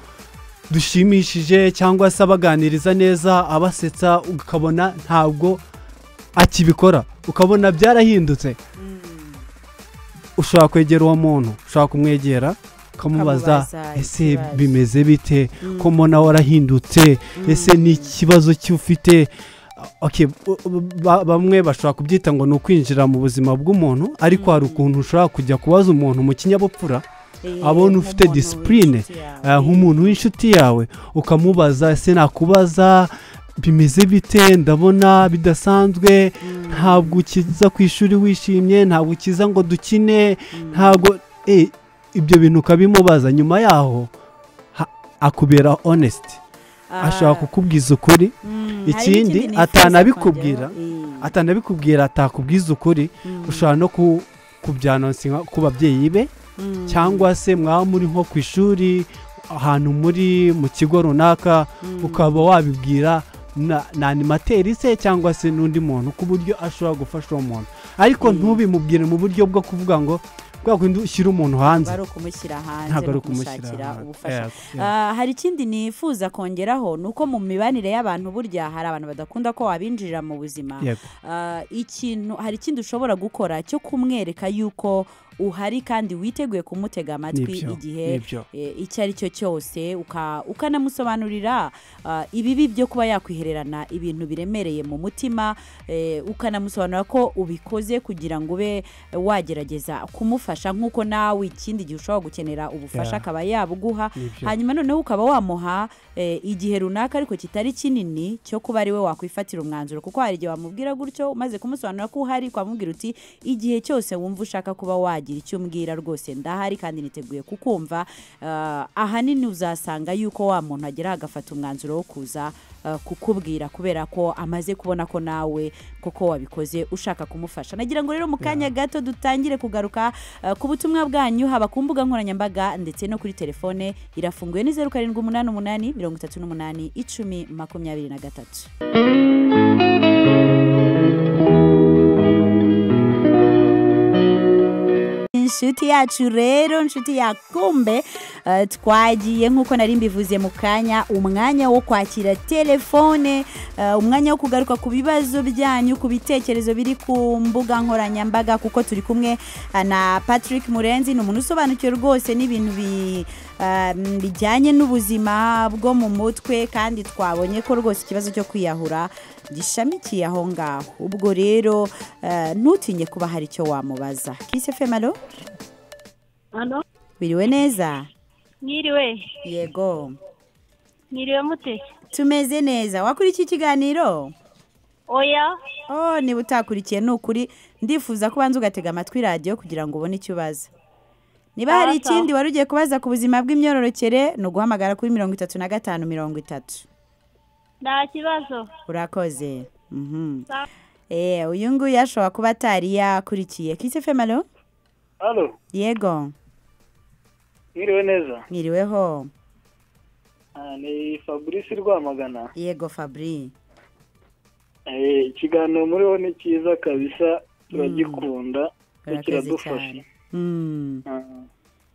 dushimishije cyangwa se abaganiriza neza abasetsa ukabona ntabwo akibikora, ukabona byarahindutse, ushobora kwegera uwo muntu, ushobora kumwegera ukamubaza ese bimeze bite ko mbona warahindutse, ese ni ikibazo cy'ufite. bamwe bashobora kubyita ngo ni ukwinjira mu buzima bw'umuntu, ariko hari ukuntu ushobora kujya kubaza umuntu mu kinyabupfura abona ufite disipurine nk'umuntu w'inshuti yawe, ukamubaza ese nakubaza bimeze bite, ndabona bidasanzwe, ntabwo ukiza ku ishuri wishimye, ntabwo ukiza ngo dukine, ntabwo ibyo bintu ukabimubaza. nyuma yaho akubera honest, ashaka kukubwiza ukuri. ikindi atanabikubwira atakubwiza ukuri, ushobora no kubyanonsa ku babyeyi be, cyangwa se mwaba muri nko ku ishuri ahantu muri mu kigo runaka, ukaba wabibwira na animateri se cyangwa se n'undi muntu ku buryo ashobora gufasha uwo muntu, ariko ntubimubwire mu buryo bwo kuvuga ngo bwakundi ushyira umuntu hanze, ari ukumushyira hanze no kumushakira ubufasha. hari ikindi nifuza kongeraho, ni uko mu mibanire y'abantu burya hari abantu badakunda ko wabinjirira mu buzima. hari ikindi ushobora gukora cyo kumwereka yuko uhari kandi witeguye kumutega amatwi igihe icyo ari cyo cyose, ukanamusobanurira ibibi byo kuba yakwihererana ibintu biremereye mu mutima, ukanamusobanurira ko ubikoze kugira ngo ube wagerageza kumufasha, nk'uko nawe ikindi gihe ushobora gukenera ubufasha akaba yabuguha. hanyuma noneho ukaba wamuha igihe runaka ariko kitari kinini cyo kuba ari we wakwifatira umwanzuro, kuko hari igihe wamubwira gutyo umaze kumusobanurira ko uhari, ukamubwira uti igihe cyose wumva ushaka kuba wagira icyo umbwira rwose ndahari kandi niteguye kukumva. ahanini uzasanga yuko wa muntu agera agafata umwanzuro wo kuza kukubwira, kubera ko amaze kubona ko nawe koko wabikoze ushaka kumufasha. nagira ngo rero mu kanya gato dutangire kugaruka ku butumwa bwanyu, haba ku mbuga nkoranyambaga ndetse no kuri telefone. irafunguye ni 0788 38 1023. inshuti yacu rero, inshuti ya Kumbe, twagiye nk'uko nari mbivuze mu kanya, umwanya wo kwakira telefone, umwanya wo kugaruka ku bibazo byanyu, ku bitekerezo biri ku mbuga nkoranyambaga, kuko turi kumwe na Patrick Murenzi, ni umuntu usobanukiwe rwose n'ibintu bijyanye n'ubuzima bwo mu mutwe, kandi twabonye ko rwose ikibazo cyo kwiyahura gishamikiye aho ngaho. ubwo rero ntutinye kuba hari icyo wamubaza. Kiss FM, alo? Alo? Biriwe neza? Mwiriwe. Yego. Mwiriwe mute? Tumeze neza. Wakurikiye ikiganiro? Oya. niba utakurikiye nukuri, ndifuza ko banza ugatega amatwi radio kugira ngo ubone icyo ubaza. niba hari ikindi wari ugiye kubaza ku buzima bw'imyororokere, no guhamagara kuri 35 nta kibazo. urakoze. uyu nguyu yashobora kuba atari yakurikiye. Kiss FM, alo? Alo? Yego. Mwiriwe neza? Mwiriweho. Ni Fabrice Rwamagana. Yego Fabri. ikiganiro muriho ni cyiza kabisa, turagikunda, kiradufasha.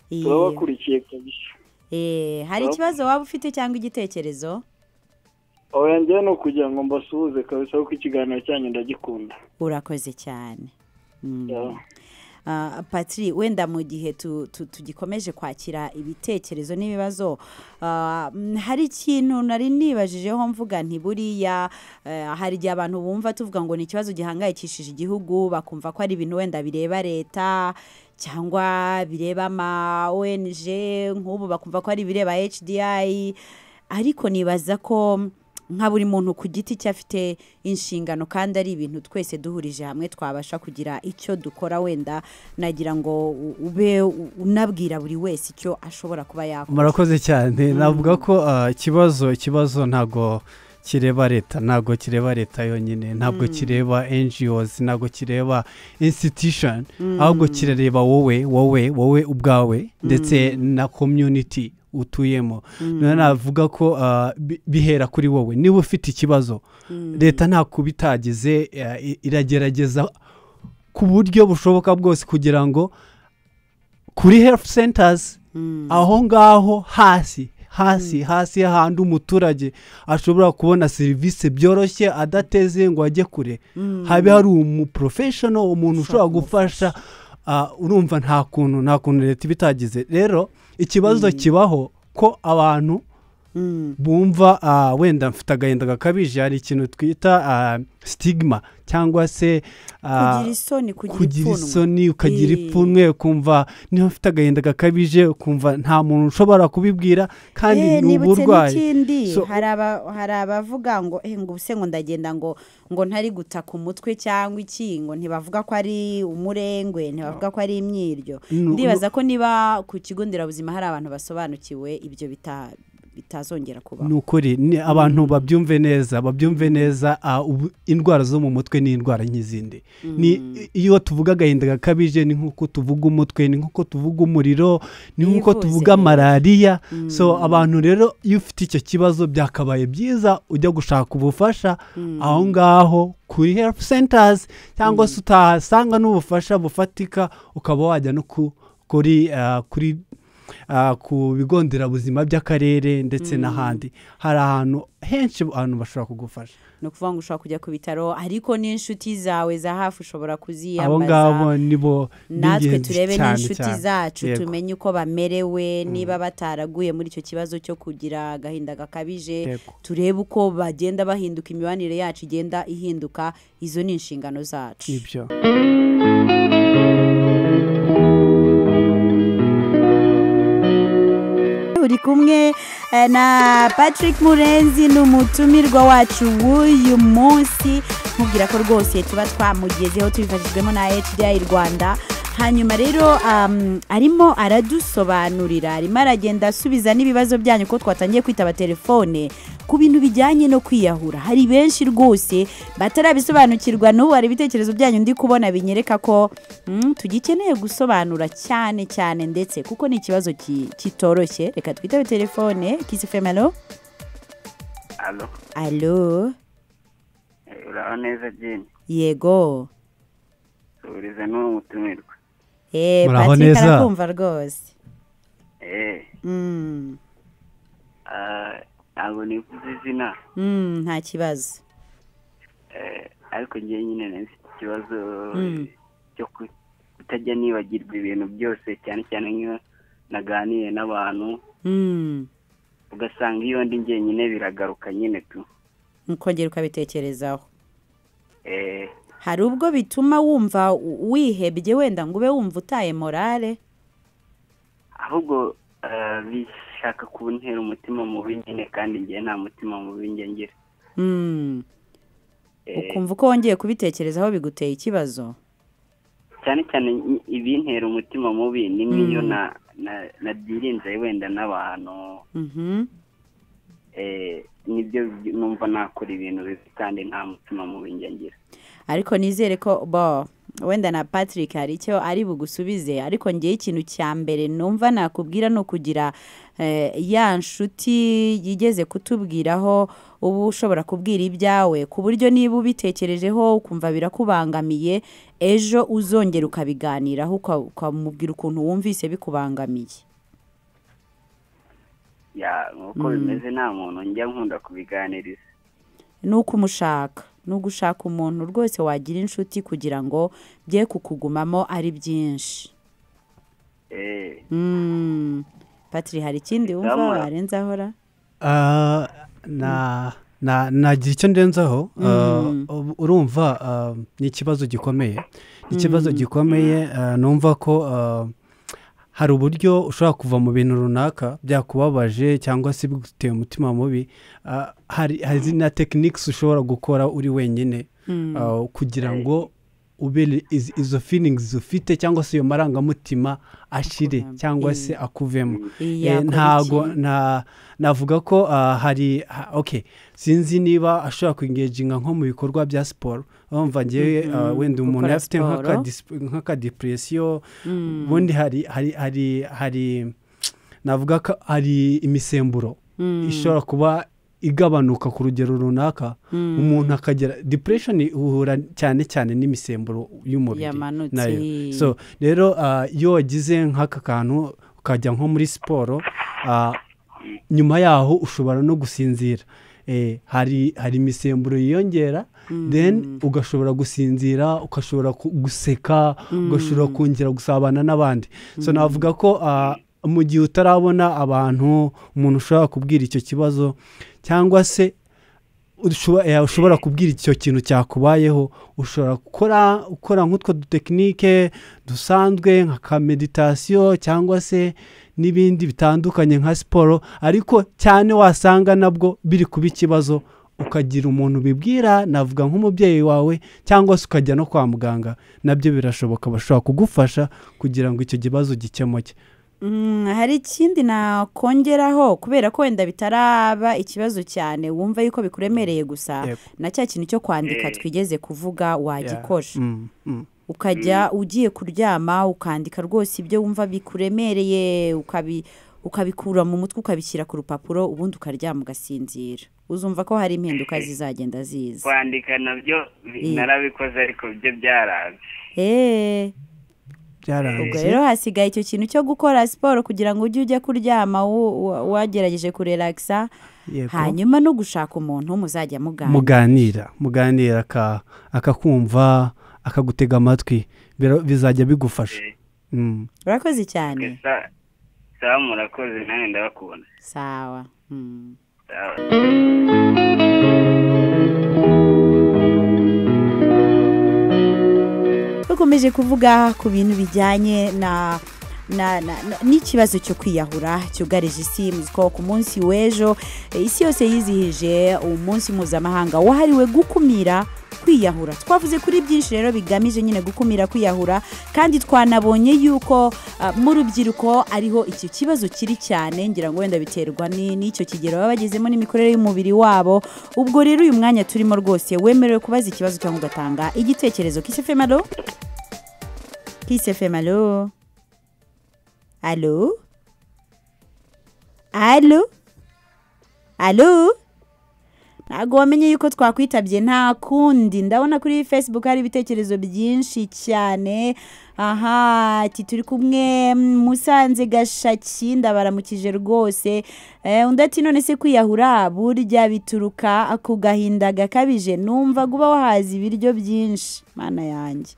turabakurikiye kabisa. hari ikibazo waba ufite cyangwa igitekerezo? oya, njye no kugira ngo mbasuhuze kabisa, kuko ikiganiro cyanyu ndagikunda. urakoze cyane. Patri, wenda mu gihe tugikomeje kwakira ibitekerezo n'ibibazo, hari ikintu nari nibajijeho mvuga nti buriya hari igihe abantu bumva tuvuga ngo ni ikibazo gihangayikishije igihugu, bakumva ko ari ibintu wenda bireba leta cyangwa bireba ama ONG, nk'ubu bakumva ko ari bireba HDI, ariko nibaza ko nka buri muntu ku giti cye afite inshingano, kandi ari ibintu twese duhurije hamwe twabasha kugira icyo dukora. wenda nagira ngo ube unabwira buri wese icyo ashobora kuba yakora. murakoze cyane. navuga ko ikibazo ntago kireba leta, ntabwo kireba leta yonyine, ntabwo kireba NGOs, ntabwo kireba institution, ahubwo kirareba wowe ubwawe ndetse na community utuyemo. Navuga ko bihera kuri wowe. Niba ufite ikibazo, leta nta kubitagize, iragerageza ku buryo bushoboka bwose kugira ngo kuri health centers aho ngaho hasi ahandi umuturage ashobora kubona serivisi byoroshye adateze ngo ajye kure, habe hari umuprofessional, umuntu ushobora gufasha. Urumva nta kuntu leta ibitagize. Rero ikibazo kibaho ko abantu bumva wenda mfite agahinda gakabije, hari ikintu twita stigma cyangwa se kugira isoni, ukagira ipfunwe, ukumva niba mfite agahinda gakabije, ukumva nta muntu ushobora kubibwira kandi ni uburwayi. Hari abavuga ngo ubuse ngo ndagenda ngo ntari gutaka umutwe cyangwa iki, ngo ntibavuga ko ari umurengwe, ntibavuga ko ari imyiryo. Ndibaza ko niba ku kigo nderabuzima hari abantu basobanukiwe ibyo bitazongera kubaho. Nukuri abantu babyumve neza, indwara zo mu mutwe ni indwara nk'izindi. Iyo tuvuga agahinda gakabije ni nkuko tuvuga umutwe, ni nkuko tuvuga umuriro, ni nkuko tuvuga malaria. So abantu rero iyo ufite icyo kibazo byakabaye byiza ujya gushaka ubufasha aho ngaho kuri health centers, cyangwa se utahasanga n'ubufasha bufatika ukaba wajya no kuri ku bigo nderabuzima by'akarere ndetse n'ahandi. Hari ahantu henshi abantu bashobora kugufasha. Ni ukuvuga ngo ushobora kujya ku bitaro, ariko n'inshuti zawe za hafi ushobora kuziyambaza. Abo ngabo nibo natwe turebe n'inshuti zacu, tumenye uko bamerewe, niba bataraguye muri icyo kibazo cyo kugira agahinda gakabije, turebe uko bagenda bahinduka, imibanire yacu igenda ihinduka. Izo ni inshingano zacu. Ibyo uri kumwe na Patrick Murenzi, n'umutumirwa wacu w'uyu munsi. Nkubwira ko rwose tuba twamugezeho tubifashijwemo na HDI Rwanda. Hanyuma rero arimo aradusobanurira, arimo aragenda asubiza n'ibibazo byanyu ko twatangiye kwitaba telefone ku bintu bijyanye no kwiyahura. Hari benshi rwose batarabisobanukirwa, n'ubu hari ibitekerezo byanyu ndi kubona binyereka ko tugikeneye gusobanura cyane ndetse kuko ni ikibazo kitoroshye. Reka twitabe telefone. Kiss FM. Allo. Uraho neza Jane? Yego. Uriza n'umutumirwa. Patrick arakumva rwose. Ntabwo nifuza izina. Nta kibazo. Ariko njye nyine nafite ikibazo cyo kutajya nibagirwa ibintu byose, cyane nk'iyo naganiye n'abantu, ugasanga iyo ndi njyenyine biragaruka nyine tu. Nkongera ukabitekerezaho. Hari ubwo bituma wumva wihebye, wenda ngo ube wumva utaye morale? Ahubwo bishaka kuntera umutima mubi nyine, kandi njye nta mutima mubi njye ngira. Ukumva ko wongeye kubitekerezaho biguteye ikibazo? Cyane ibintera umutima mubi ni nk'iyo nadirinze wenda n'abantu. Nibyo numva nakora ibintu bibi kandi nta mutima mubi njye ngira. Ariko nizere ko wenda na Patrick hari icyo ari bugusubize, ariko ngiye ikintu cya mbere numva nakubwira no kugira ya nshuti yigeze kutubwiraho ubu ushobora kubwira ibyawe, ku buryo niba ubitekerejeho ukumva birakubangamiye, ejo uzongera ukabiganiraho ukamubwira ukuntu wumvise bikubangamiye. Nk'uko bimeze nta muntu njya nkunda kubiganiriza. Nuko umushaka, nugushaka umuntu rwose wagira inshuti kugira ngo bye kukugumamo ari byinshi. Patrick, hari ikindi wumva warenzaho ra? Nagira icyo ndenzaho. Urumva ni ikibazo gikomeye. Ikibazo gikomeye, numva ko hari uburyo ushobora kuva mu bintu runaka byakubabaje cyangwa se biguteye umutima mubi. Hari na techniques ushobora gukora uri wenyine kugira ngo ube izo feelings ufite cyangwa se iyo marangamutima ashire cyangwa se akuvemo. Ntago navuga ko hari okay, sinzi niba ashobora kwingeginga nko mu bikorwa bya siporo. Umva ngewe wenda umuntu afite nk'aka depression, ubundi hari navuga ko hari imisemburo ishobora kuba igabanuka ku rugero runaka, umuntu akagera depression ihura cyane cyane n'imisemburo y'umubiri nayo. So rero iyo wagize nk'aka kantu ukajya nko muri siporo, nyuma yaho ushobora no gusinzira. Hari imisemburo yiyongera, then ugashobora gusinzira, ugashobora guseka, ugashobora kongera gusabana n'abandi. So navuga ko mu gihe utarabona abantu, umuntu ushobora kubwira icyo kibazo cyangwa se ushobora kubwira icyo kintu cyakubayeho, ushobora gukora nk'utwo dutekinike dusanzwe nka meditation cyangwa se n'ibindi bitandukanye nka siporo, ariko cyane wasanga nabwo biri kuba ikibazo, ukagira umuntu ubibwira, navuga nk'umubyeyi wawe cyangwa se ukajya no kwa muganga, nabyo birashoboka, bashobora kugufasha kugira ngo icyo kibazo gikemuke. Hari ikindi nakongeraho, kubera ko wenda bitaraba ikibazo cyane wumva yuko bikuremereye gusa, na cya kintu cyo kwandika twigeze kuvuga wagikosha. Ukajya ugiye kuryama ukandika rwose ibyo wumva bikuremereye, ukabikura mu mutwe ukabishyira ku rupapuro, ubundi ukaryama ugasinzira. Uzumva ko hari impinduka zizagenda ziza. Kwandika nabyo narabikoze ariko byo byaraje. Ubwo rero hasigaye icyo kintu cyo gukora siporo kugira ngo ujye kuryama wagerageje kurelaksa, hanyuma no gushaka umuntu muzajya muganira akakumva, akagutega amatwi, bizajya bigufasha. Urakoze cyane. Sawa, murakoze, nanjye ndabakunda. Sawa. Dukomeje kuvuga ku bintu bijyanye n'ikibazo cyo kwiyahura cyugarije isi. Ko ku munsi w'ejo isi yose yizihije umunsi mpuzamahanga wahariwe gukumira kwiyahura. Twavuze kuri byinshi rero bigamije nyine gukumira kwiyahura, kandi twanabonye yuko mu rubyiruko ariho icyo kibazo kiri cyane. Ngira ngo wenda biterwa n'icyo kigero baba bagezemo n'imikorere y'umubiri wabo. Ubwo rero uyu mwanya turimo rwose wemerewe kubaza ikibazo cyangwa ugatanga igitekerezo. Kisefemalo Allo? Ntago wamenye yuko twakwitabye, nta kundi. Ndabona kuri Facebook hari ibitekerezo byinshi cyane. Ati turi kumwe Musanze Gashaki, ndabaramukije rwose. Undi ati none se kwiyahura burya bituruka ku gahinda gakabije, numva guba wahaza ibiryo byinshi, mana yanjye.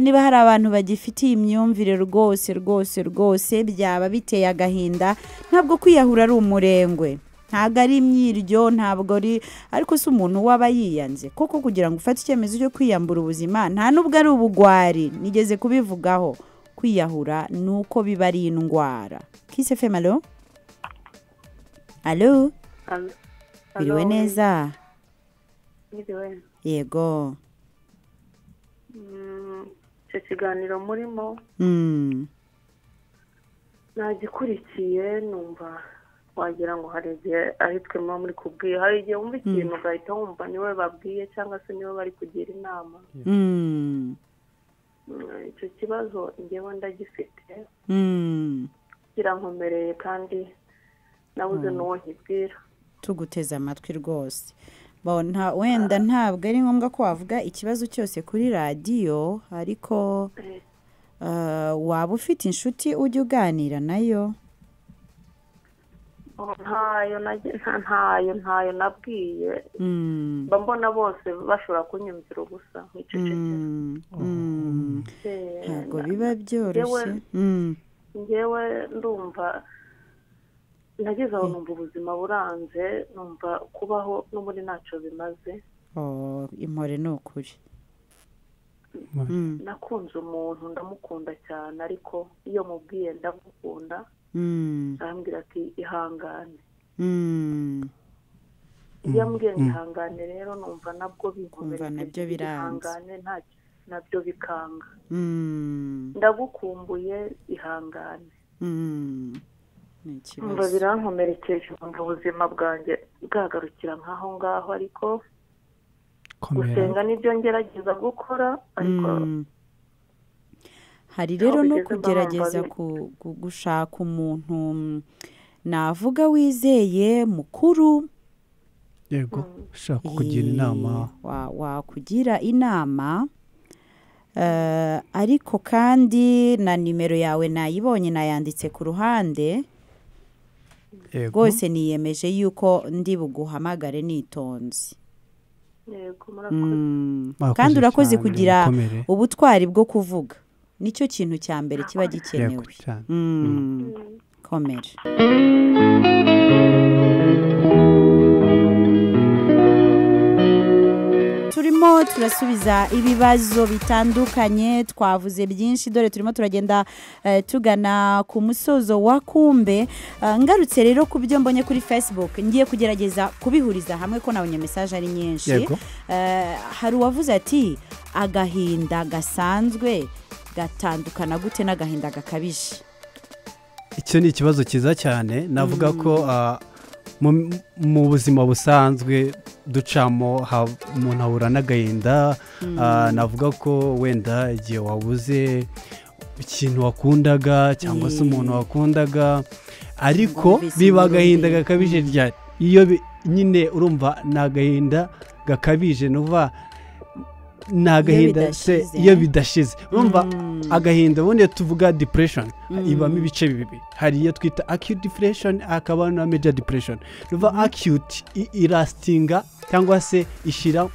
Niba hari abantu bagifitiye imyumvire rwose byaba biteye agahinda. Ntabwo kwiyahura ari umurengwe, ntabwo ari imyiryo, ntabwo ari, ariko si umuntu waba yiyanze koko kugira ngo ufate icyemezo cyo kwiyambura ubuzima. Nta nubwo ari ubugwari, nigeze kubivugaho. Kwiyahura nuko biba ari indwara. Kisefemalo Allo? Biriwe neza? Yego. Icyo kiganiro murimo nagikurikiye, numva wagira ngo hari igihe ari twe muba muri kubwiye, hari igihe wumva ikintu ugahita wumva niwe babwiye cyangwa se niwe bari kugira inama. Icyo kibazo ngewe ndagifite, kirankomereye kandi nabuze n'uwo nkibwira. Tuguteze amatwi rwose. Wenda ntabwo ari ngombwa ko wavuga ikibazo cyose kuri radiyo, ariko waba ufite inshuti ujya uganira nayo? ntayo nabwiye. Mbona bose bashobora kunyumvira ubusa nk'icecekera. Ntabwo biba byoroshye. Ngewe ndumva nageze aho numva ubuzima buranze, numva kubaho no muri ntacyo bimaze. Impore ni ukuri. Nakunze umuntu, ndamukunda cyane, ariko iyo mubwiye ndamukunda arambwira ati ihangane. Iyo ambwiye ihangane rero numva nabwo binkomereye, ihangane nabyo bikanga ndagukumbuye ihangane mba birankomerekeje umva ubuzima bwanjye bwagarukira nk'aho ngaho ariko gusenga nibyo ngerageza gukora ariko hari rero no kugerageza gushaka umuntu navuga wizeye mukuru yego ushaka kugira inama wakugira inama ariko kandi na nimero yawe nayibonye nayanditse ku ruhande rwose niyemeje yuko ndi buguhamagare nitonze kandi urakoze kugira ubutwari bwo kuvuga nicyo kintu cya mbere kiba gikenewe komera turimo turasubiza ibibazo bitandukanye twavuze byinshi dore turimo turagenda tugana ku musozo wa kumbe ngarutse rero ku byo mbonye kuri Facebook ngiye kugerageza kubihuriza hamwe ko nabonye message ari nyinshi hari uwavuze ati agahinda gasanzwe gatandukana gute n'agahinda gakabije icyo ni ikibazo cyiza cyane navuga ko mu buzima busanzwe ducamo umuntu ahura n'agahinda navuga ko wenda igihe wabuze ikintu wakundaga cyangwa se umuntu wakundaga ariko biba agahinda gakabije ryari iyo nyine urumva ni agahinda gakabije nuva ni agahinda iyo bidashize urumva agahinda ubundi tuvuga depression ibamo ibice bibiri hari iyo twita acute depression hakaba na major depression nuva acute irastinga cyangwa se ishira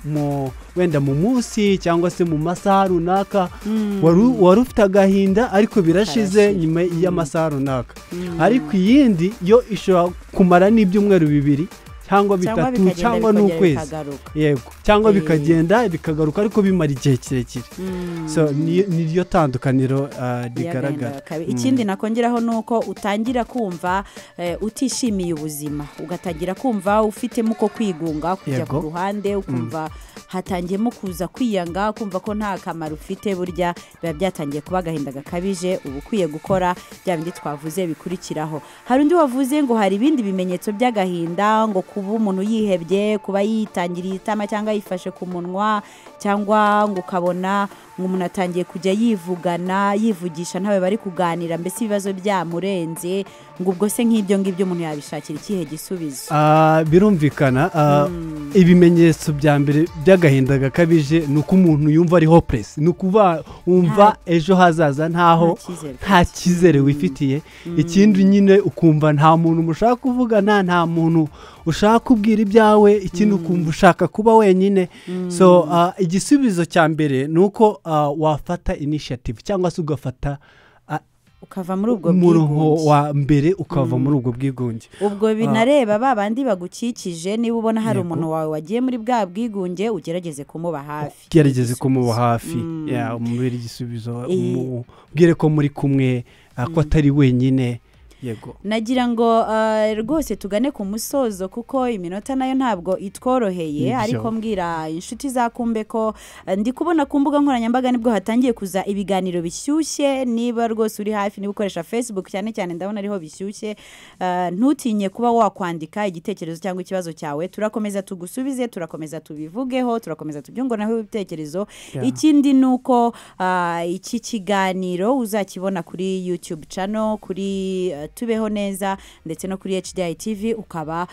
wenda mu munsi cyangwa se mu masaha runaka wari ufite agahinda ariko birashize nyuma y'amasaha runaka ariko iyindi yo ishobora kumara n'ibyumweru bibiri cyangwa bitatu cyangwa n'ukwezi yego cyangwa bikagenda bikagaruka ariko bimara igihe kirekire so niryo tandukaniro rigaragara ikindi nakongeraho nuko utangira kumva utishimiye ubuzima ugatangira kumva ufitemo uko kwigunga kujya ku ruhande ukumva hatangiyemo kuza kwiyanga kumva ko nta kamaro ufite burya biba byatangiye kuba agahinda gakabije uba ukwiye gukora bya bindi twavuze bikurikiraho hari undi wavuze ngo hari ibindi bimenyetso by'agahinda ngo kuba umuntu yihebye kuba yitangiriye itama cyangwa yifashe ku munwa cyangwa ngo ukabona umuntu atangiye kujya yivugana yivugisha ntawe bari kuganira mbese ibibazo byamurenze ngo ubwo se nk'ibyo ngibyo umuntu yabishakira ikihe gisubizo birumvikana ibimenyetso bya mbere by'agahinda gakabije ni uko umuntu yumva ari hopeless ni ukuba wumva ejo hazaza nta cyizere wifitiye ikindi nyine ukumva nta muntu mushaka kuvugana nta muntu ushaka kubwira ibyawe ikindi ukumva ushaka kuba wenyine so igisubizo cya mbere ni uko wafata initiative cyangwa se ugafata ukava muri ubwo bwigunge wa mbere ukava muri ubwo bwigunge ubwo binareba babandi bagukikije niba ubona hari umuntu wawe wagiye muri bwa bwigunge ugerageze kumuba hafi ugerageze kumuba hafi umubiri igisubizo umubwire ko muri kumwe ko atari wenyine yego nagira ngo rwose tugane ku musozo kuko iminota nayo ntabwo itworoheye ariko mbwira inshuti za Kumbe ko ndi kubona ku mbuga nkoranyambaga nibwo hatangiye kuza ibiganiro bishyushye niba rwose uri hafi niba ukoresha Facebook cyane cyane ndabona ariho bishyushye ntutinye kuba wakwandika igitekerezo cyangwa ikibazo cyawe turakomeza tugusubize turakomeza tubivugeho turakomeza tubyungonaho ibitekerezo ikindi nuko iki kiganiro uzakibona kuri YouTube channel kuri tubeho neza ndetse no kuri HDI TV ukaba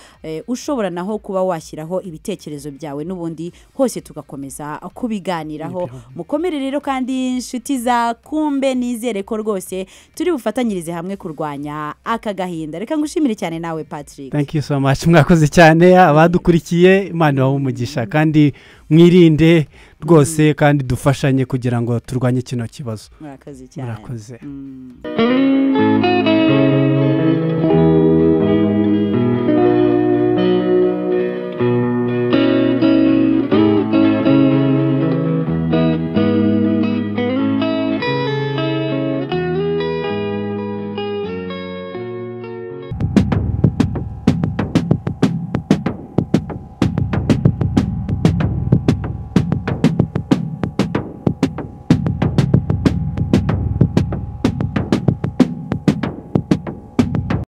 ushobora naho kuba washyiraho ibitekerezo byawe n'ubundi hose tugakomeza kubiganiraho mukomere rero kandi inshuti za Kumbe nizere ko rwose turi bufatanyirize hamwe kurwanya aka gahinda reka ngushimire cyane nawe Patrick thank you so much mwakoze cyane abadukurikiye Imana umugisha kandi mwirinde rwose kandi dufashanye kugira ngo turwanye kino kibazo murakoze cyane murakoze